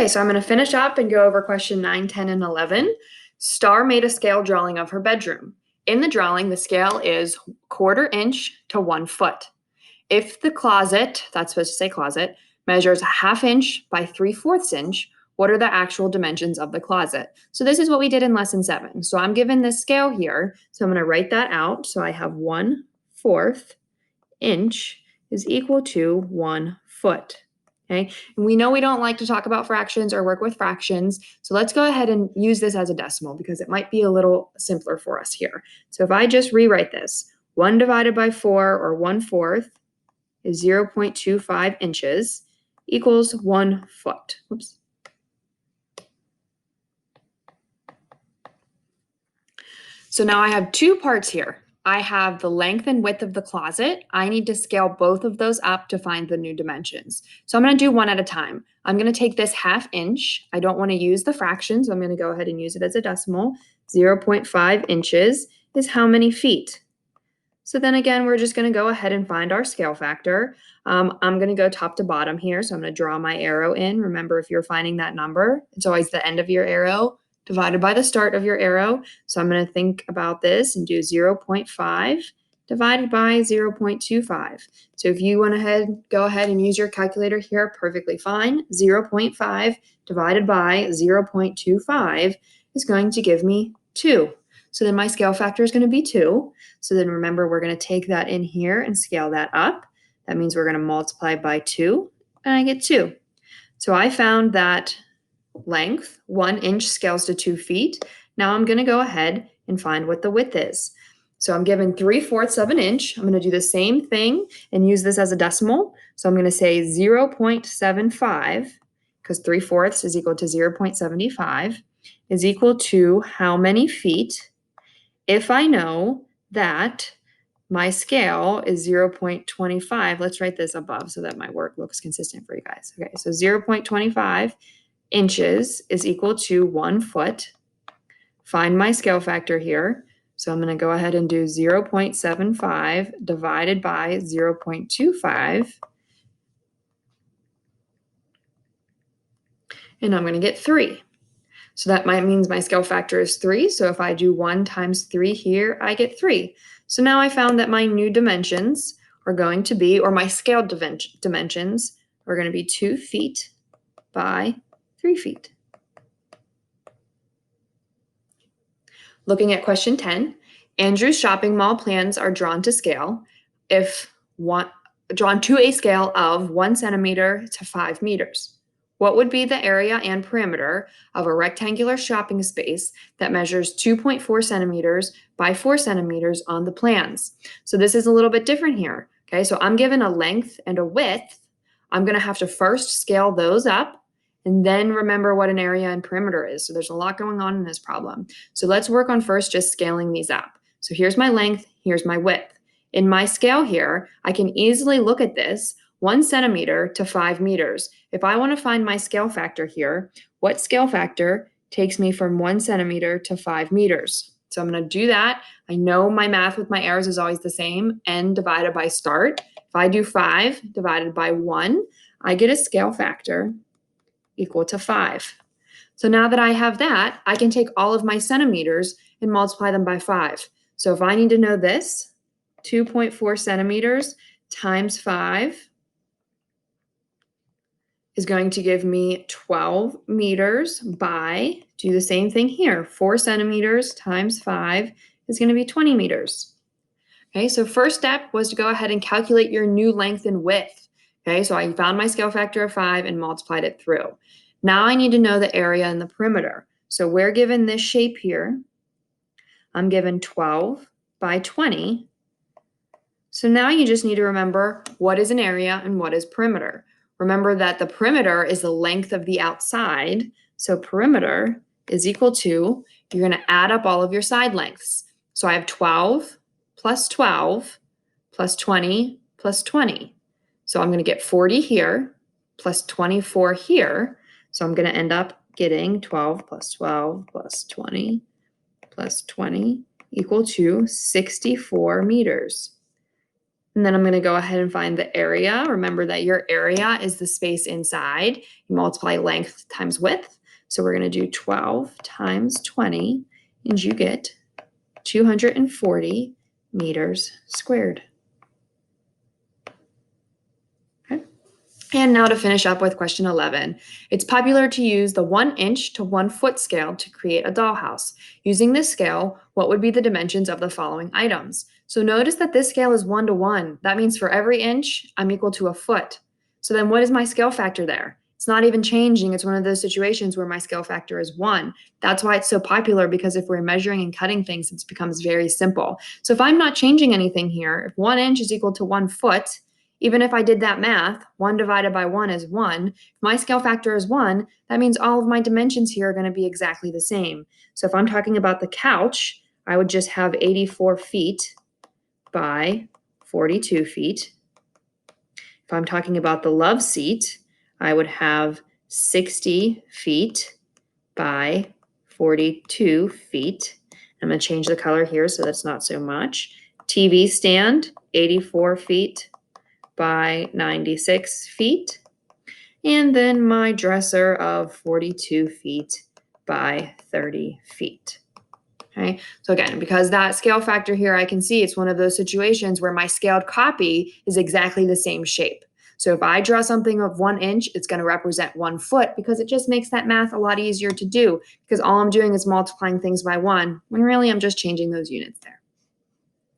Okay, so I'm going to finish up and go over question 9, 10, and 11. Star made a scale drawing of her bedroom. In the drawing, the scale is 1/4 inch to 1 foot. If the closet, that's supposed to say closet, measures 1/2 inch by 3/4 inch, what are the actual dimensions of the closet? So this is what we did in lesson 7. So I'm given this scale here, so I'm going to write that out. So I have 1/4 inch is equal to 1 foot. Okay, and we know we don't like to talk about fractions or work with fractions, so let's go ahead and use this as a decimal because it might be a little simpler for us here. So if I just rewrite this, 1 divided by 4, or 1/4, is 0.25 inches equals 1 foot. Oops. So now I have two parts here. I have the length and width of the closet. I need to scale both of those up to find the new dimensions. So I'm going to do one at a time. I'm going to take this 1/2 inch. I don't want to use the fraction, so I'm going to go ahead and use it as a decimal. 0.5 inches is how many feet? So then again, we're just going to go ahead and find our scale factor. I'm going to go top to bottom here, so I'm going to draw my arrow in. Remember, if you're finding that number, it's always the end of your arrow divided by the start of your arrow. So I'm going to think about this and do 0.5 divided by 0.25. So if you want to go ahead and use your calculator here, perfectly fine. 0.5 divided by 0.25 is going to give me 2. So then my scale factor is going to be 2. So then remember, we're going to take that in here and scale that up. That means we're going to multiply by 2, and I get 2. So I found that length, 1 inch scales to 2 feet. Now I'm going to go ahead and find what the width is. So I'm given 3/4 of an inch. I'm going to do the same thing and use this as a decimal. So I'm going to say 0.75, because 3/4 is equal to 0.75, is equal to how many feet if I know that my scale is 0.25. Let's write this above so that my work looks consistent for you guys. Okay, so 0.25 inches is equal to 1 foot. Find my scale factor here. So I'm going to go ahead and do 0.75 divided by 0.25. And I'm going to get 3. So that means my scale factor is 3. So if I do 1 times 3 here, I get 3. So now I found that my new dimensions are going to be, or my scaled dimensions are going to be 2 feet by 3 feet. Looking at question 10, Andrew's shopping mall plans are drawn to scale drawn to a scale of 1 centimeter to 5 meters. What would be the area and perimeter of a rectangular shopping space that measures 2.4 centimeters by 4 centimeters on the plans? So this is a little bit different here. Okay, so I'm given a length and a width. I'm going to have to first scale those up and then remember what an area and perimeter is. So there's a lot going on in this problem. So let's work on first just scaling these up. So here's my length, here's my width. In my scale here, I can easily look at this 1 centimeter to 5 meters. If I want to find my scale factor here, what scale factor takes me from 1 centimeter to 5 meters? So I'm going to do that. I know my math with my arrows is always the same, n divided by start. If I do 5 divided by 1, I get a scale factor equal to 5. So now that I have that, I can take all of my centimeters and multiply them by 5. So if I need to know this, 2.4 centimeters times 5 is going to give me 12 meters by, do the same thing here, 4 centimeters times 5 is going to be 20 meters. Okay, so first step was to go ahead and calculate your new length and width. Okay, so I found my scale factor of 5 and multiplied it through. Now I need to know the area and the perimeter. So we're given this shape here. I'm given 12 by 20. So now you just need to remember what is an area and what is perimeter. Remember that the perimeter is the length of the outside. So perimeter is equal to, you're going to add up all of your side lengths. So I have 12 plus 12 plus 20 plus 20. So I'm going to get 40 here plus 24 here. So I'm going to end up getting 12 plus 12 plus 20 plus 20 equal to 64 meters. And then I'm going to go ahead and find the area. Remember that your area is the space inside. You multiply length times width. So we're going to do 12 times 20, and you get 240 meters squared. Okay. And now to finish up with question 11. It's popular to use the 1 inch to 1 foot scale to create a dollhouse. Using this scale, what would be the dimensions of the following items? So notice that this scale is 1 to 1. That means for every inch, I'm equal to a foot. So then what is my scale factor there? It's not even changing. It's one of those situations where my scale factor is 1. That's why it's so popular, because if we're measuring and cutting things, it becomes very simple. So if I'm not changing anything here, if 1 inch is equal to 1 foot, even if I did that math, 1 divided by 1 is 1. If my scale factor is 1, that means all of my dimensions here are going to be exactly the same. So if I'm talking about the couch, I would just have 84 feet by 42 feet. If I'm talking about the love seat, I would have 60 feet by 42 feet. I'm going to change the color here so that's not so much. TV stand, 84 feet by 96 feet. And then my dresser of 42 feet by 30 feet. Okay, so again, because that scale factor here, I can see it's one of those situations where my scaled copy is exactly the same shape. So if I draw something of 1 inch, it's going to represent 1 foot, because it just makes that math a lot easier to do, because all I'm doing is multiplying things by 1, when really I'm just changing those units there.